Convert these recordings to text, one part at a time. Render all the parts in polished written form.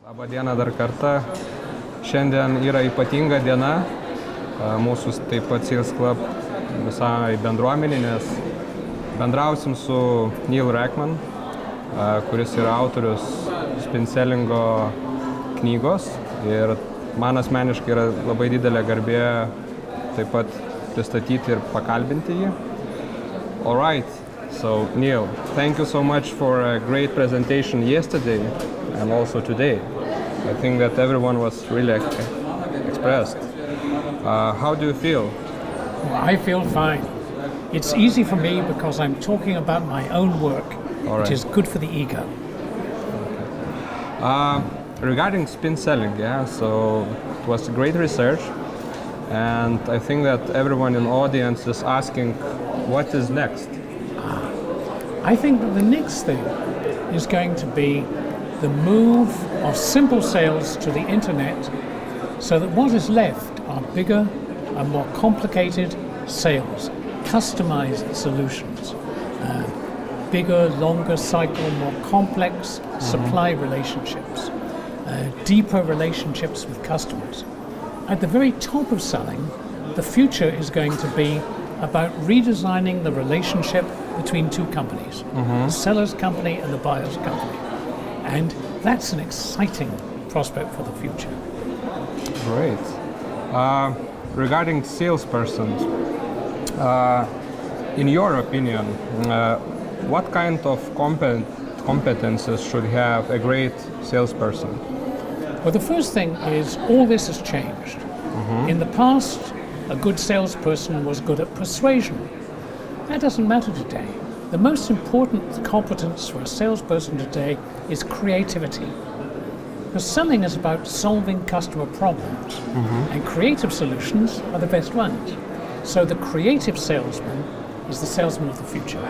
Labą dieną dar kartą. Šiandien yra ypatinga diena mūsų taip pat Salesclub visai bendruomenė, nes bendrausim su Neil Rackham, kuris yra autorius spinselingo knygos ir man asmeniškai yra labai didelė garbė taip pat pristatyti ir pakalbinti jį. All right, so Neil, thank you so much for a great presentation yesterday and also today. I think that everyone was really expressed. How do you feel? Well, I feel fine. It's easy for me because I'm talking about my own work, which is good for the ego. Okay. Regarding spin selling, so it was great research, and I think that everyone in the audience is asking, what is next? I think that the next thing is going to be the move of simple sales to the internet, so that what is left are bigger and more complicated sales, customized solutions, bigger, longer cycle, more complex supply relationships, deeper relationships with customers. At the very top of selling, the future is going to be about redesigning the relationship between two companies, the seller's company and the buyer's company. And that's an exciting prospect for the future. Great. Regarding salespersons, in your opinion, what kind of competences should have a great salesperson? Well, the first thing is all this has changed. In the past, a good salesperson was good at persuasion. That doesn't matter today. The most important competence for a salesperson today is creativity. Because selling is about solving customer problems, and creative solutions are the best ones. So the creative salesman is the salesman of the future.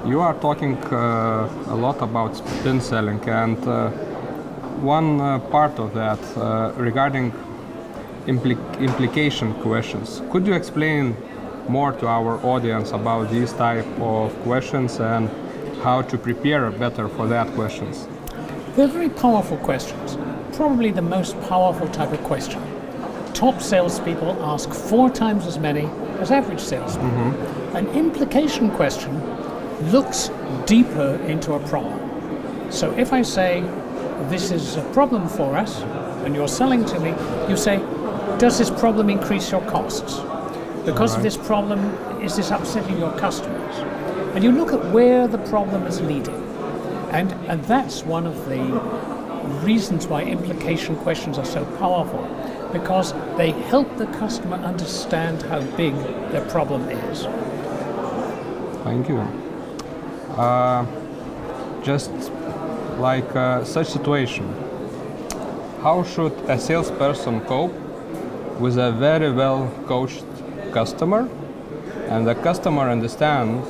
You are talking a lot about spin selling, and one part of that regarding implication questions. Could you explain more to our audience about these type of questions and how to prepare better for that questions? They're very powerful questions, probably the most powerful type of question. Top salespeople ask 4 times as many as average salespeople. An implication question looks deeper into a problem. So if I say, this is a problem for us, and you're selling to me, you say, does this problem increase your costs? Because of this problem, is this upsetting your customers? And you look at where the problem is leading. And that's one of the reasons why implication questions are so powerful, because they help the customer understand how big their problem is. Thank you. Just like such situation, how should a salesperson cope with a very well coached customer, and the customer understands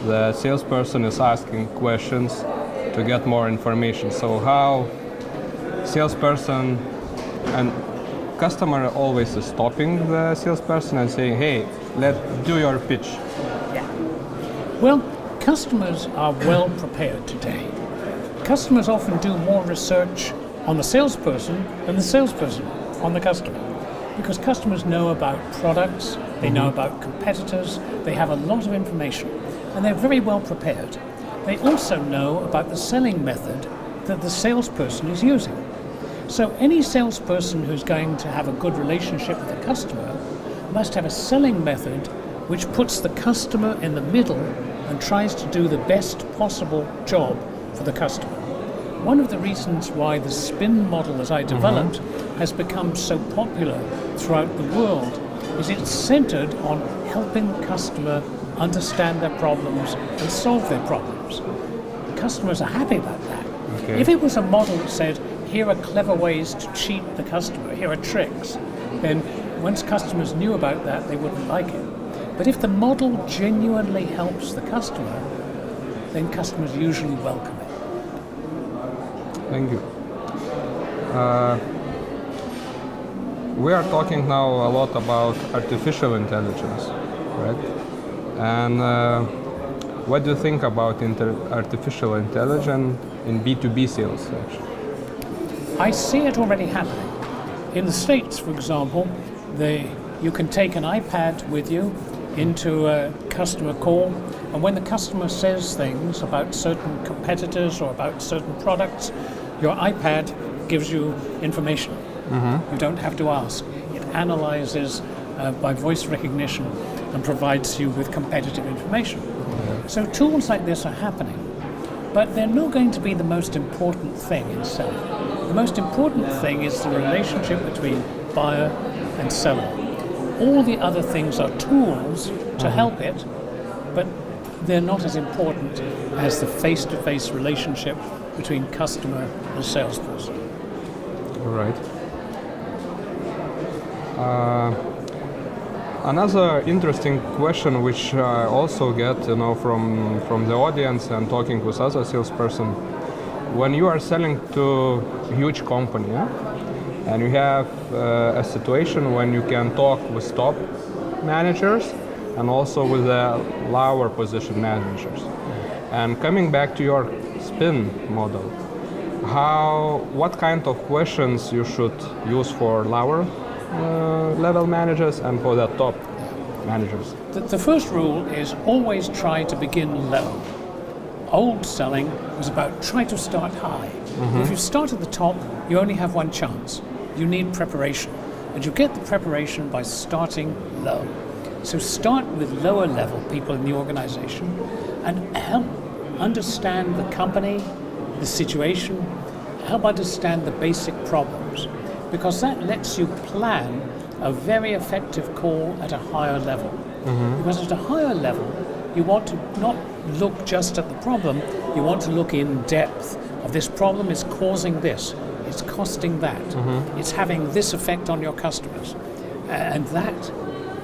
the salesperson is asking questions to get more information? So how salesperson and customer always is stopping the salesperson and saying, hey, let's do your pitch. Well, customers are well prepared today. Customers often do more research on the salesperson than the salesperson on the customer. Because customers know about products, they know about competitors, they have a lot of information, and they're very well prepared. They also know about the selling method that the salesperson is using. So any salesperson who's going to have a good relationship with the customer must have a selling method which puts the customer in the middle and tries to do the best possible job for the customer. One of the reasons why the spin model that I developed has become so popular throughout the world is it's centered on helping the customer understand their problems and solve their problems. Customers are happy about that. If it was a model that said, here are clever ways to cheat the customer, here are tricks, then once customers knew about that, they wouldn't like it. But if the model genuinely helps the customer, then customers usually welcome it. Thank you. We are talking now a lot about artificial intelligence, right? And what do you think about artificial intelligence in B2B sales, actually? I see it already happening. In the States, for example, you can take an iPad with you into a customer call, and when the customer says things about certain competitors or about certain products, your iPad gives you information. You don't have to ask. It analyzes by voice recognition and provides you with competitive information. So tools like this are happening, but they're not going to be the most important thing in selling. The most important thing is the relationship between buyer and seller. All the other things are tools to help it, but they're not as important as the face-to-face relationship between customer and salesperson. All right. Another interesting question which I also get, from the audience and talking with other salesperson, when you are selling to a huge company, and you have a situation when you can talk with top managers and also with the lower position managers. And coming back to your spin model, what kind of questions you should use for lower level managers and for the top managers? The first rule is always try to begin low. Old selling was about try to start high. If you start at the top, you only have one chance. You need preparation, and you get the preparation by starting low. So start with lower level people in the organization and help understand the company, the situation, help understand the basic problems, because that lets you plan a very effective call at a higher level. Because at a higher level, you want to not look just at the problem, you want to look in depth of this problem is causing this, it's costing that, it's having this effect on your customers. And that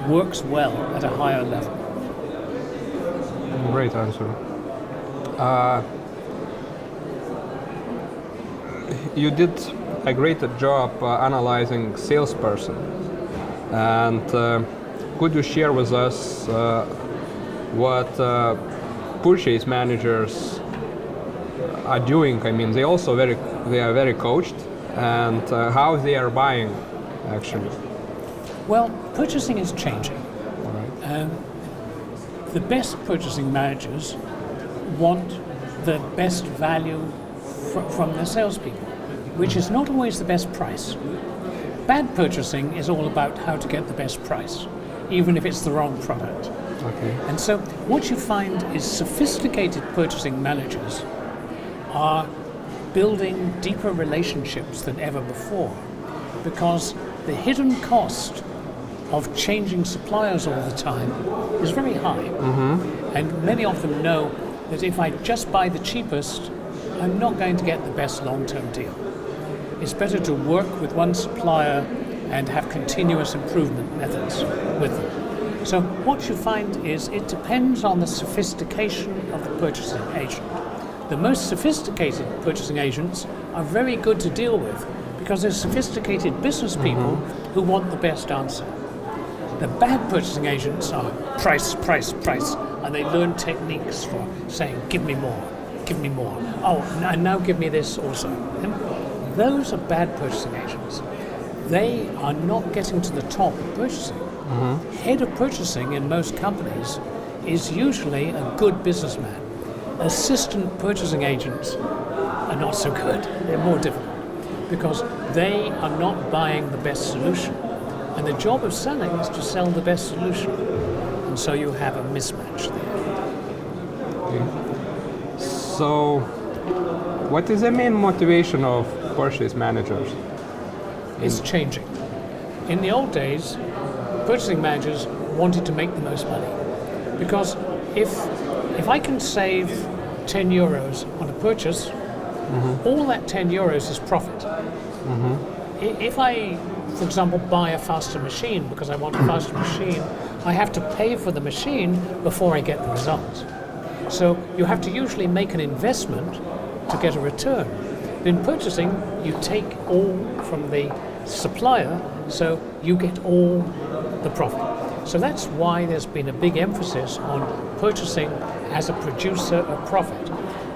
works well at a higher level. Great answer. You did a great job analyzing salesperson, and could you share with us what purchase managers are doing? I mean, they are very coached, and how they are buying, actually. Well, purchasing is changing. The best purchasing managers want the best value from their salespeople, which is not always the best price. Bad purchasing is all about how to get the best price, even if it's the wrong product. And so what you find is sophisticated purchasing managers are building deeper relationships than ever before, because the hidden cost of changing suppliers all the time is very high. And many of them know that if I just buy the cheapest, I'm not going to get the best long-term deal. It's better to work with one supplier and have continuous improvement methods with them. So what you find is it depends on the sophistication of the purchasing agent. The most sophisticated purchasing agents are very good to deal with because they're sophisticated business people who want the best answer. The bad purchasing agents are price, price, price, and they learn techniques for saying, give me more, give me more. Oh, and now give me this also. And those are bad purchasing agents. They are not getting to the top of purchasing. Head of purchasing in most companies is usually a good businessman. Assistant purchasing agents are not so good. They're more difficult because they are not buying the best solution. And the job of selling is to sell the best solution. And so you have a mismatch there. So, what is the main motivation of purchase managers? It's changing. In the old days, purchasing managers wanted to make the most money. Because if I can save 10 euros on a purchase, all that 10 euros is profit. If I, for example, buy a faster machine because I want a faster machine, I have to pay for the machine before I get the result. So you have to usually make an investment to get a return. In purchasing, you take all from the supplier, so you get all the profit. So that's why there's been a big emphasis on purchasing as a producer of profit.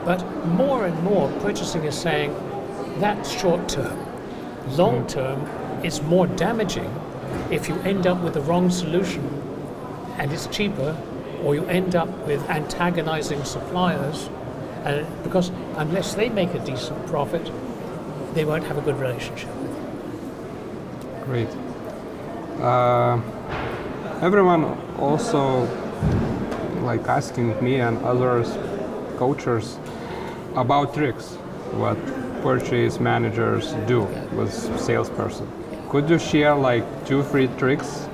But more and more, purchasing is saying that's short term. Long term, it's more damaging if you end up with the wrong solution and it's cheaper, or you end up with antagonizing suppliers, because unless they make a decent profit, they won't have a good relationship with you. Great. Everyone also like asking me and others coaches about tricks, what purchase managers do with salesperson. Could you share like 2-3 tricks?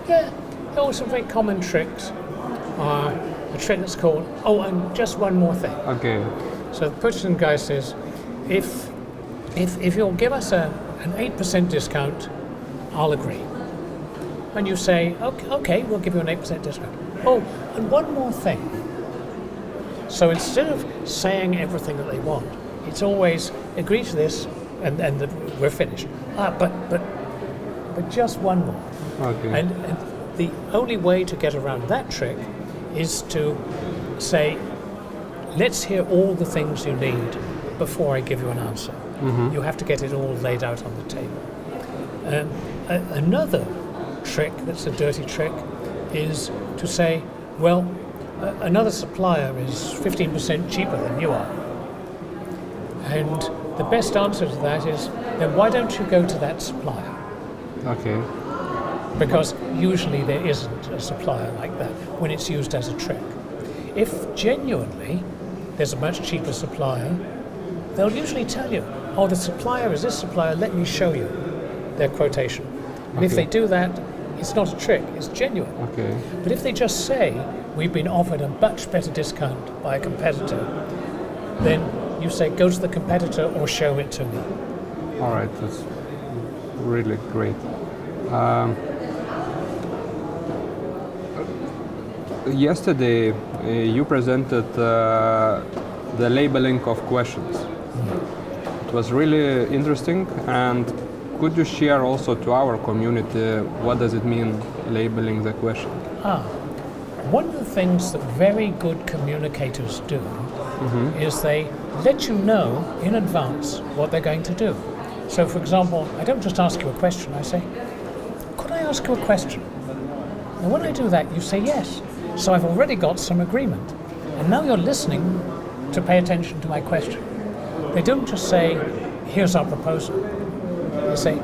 Yeah, there are some very common tricks. A trick that's called, and just one more thing. Okay. So the purchasing guy says, if you'll give us an 8% discount, I'll agree. And you say, okay, we'll give you an 8% discount. Oh, and one more thing. So instead of saying everything that they want, it's always agree to this and we're finished. But just one more. Okay. And the only way to get around that trick is to say, let's hear all the things you need before I give you an answer. Mm-hmm. You have to get it all laid out on the table. Another trick that's a dirty trick is to say, well, another supplier is 15% cheaper than you are. And the best answer to that is, then why don't you go to that supplier? Okay. Because usually there isn't a supplier like that when it's used as a trick. If genuinely there's a much cheaper supplier, they'll usually tell you, the supplier is this supplier, let me show you their quotation. And if they do that, it's not a trick, it's genuine. Okay. But if they just say, we've been offered a much better discount by a competitor, then you say, go to the competitor or show it to me. All right, that's really great. Yesterday, you presented the labeling of questions. It was really interesting, and could you share also to our community what does it mean labeling the question? One of the things that very good communicators do is they let you know in advance what they're going to do. So for example, I don't just ask you a question, I say, could I ask you a question? And when I do that, you say yes. So I've already got some agreement. And now you're listening to pay attention to my question. They don't just say, here's our proposal. They say,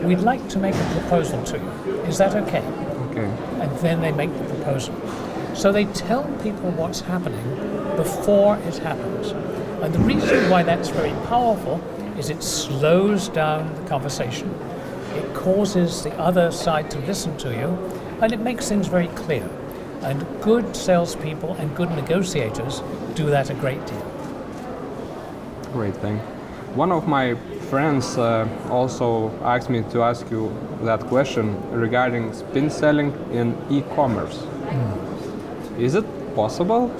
we'd like to make a proposal to you. Is that okay? Okay. And then they make the proposal. So they tell people what's happening before it happens. And the reason why that's very powerful is it slows down the conversation. It causes the other side to listen to you, and it makes things very clear. And good salespeople and good negotiators do that a great deal. Great, thank you. One of my friends also asked me to ask you that question regarding spin selling in e-commerce. Is it possible?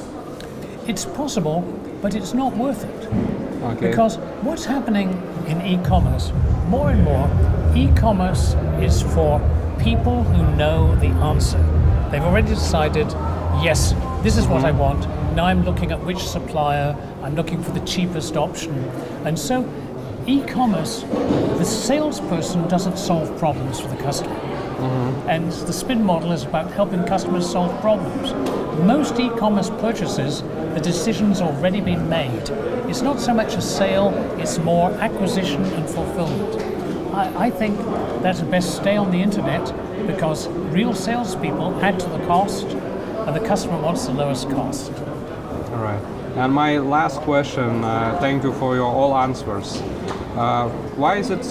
It's possible, but it's not worth it. Okay. Because what's happening in e-commerce, more and more, e-commerce is for people who know the answer. They've already decided, yes, this is what I want. Now I'm looking at which supplier, I'm looking for the cheapest option. And so e-commerce, the salesperson doesn't solve problems for the customer. And the spin model is about helping customers solve problems. Most e-commerce purchases, the decision's already been made. It's not so much a sale, it's more acquisition and fulfillment. I think that's best stay on the internet because real salespeople add to the cost and the customer wants the lowest cost. All right. And my last question, thank you for your all answers. Why is it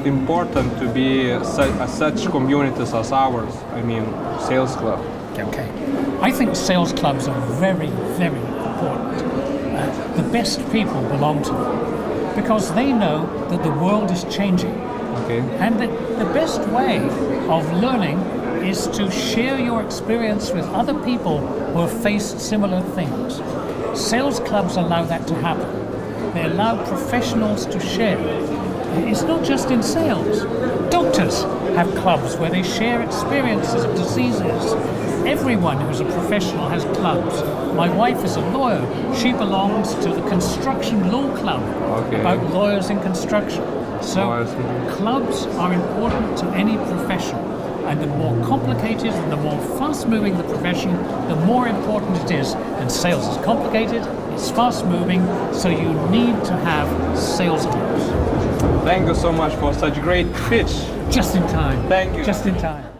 important to be such communities as ours? I mean, Sales Club. Okay. I think sales clubs are very, very important. The best people belong to them because they know that the world is changing. Okay. And the best way of learning is to share your experience with other people who have faced similar things. Sales clubs allow that to happen. They allow professionals to share. It's not just in sales. Doctors have clubs where they share experiences of diseases. everyone who's a professional has clubs. My wife is a lawyer. She belongs to the Construction Law Club, Okay. about lawyers in construction. So clubs are important to any profession. And the more complicated and the more fast-moving the profession, the more important it is. And sales is complicated, it's fast-moving, so you need to have sales clubs. Thank you so much for such great pitch. Just in time. Thank you. Just in time.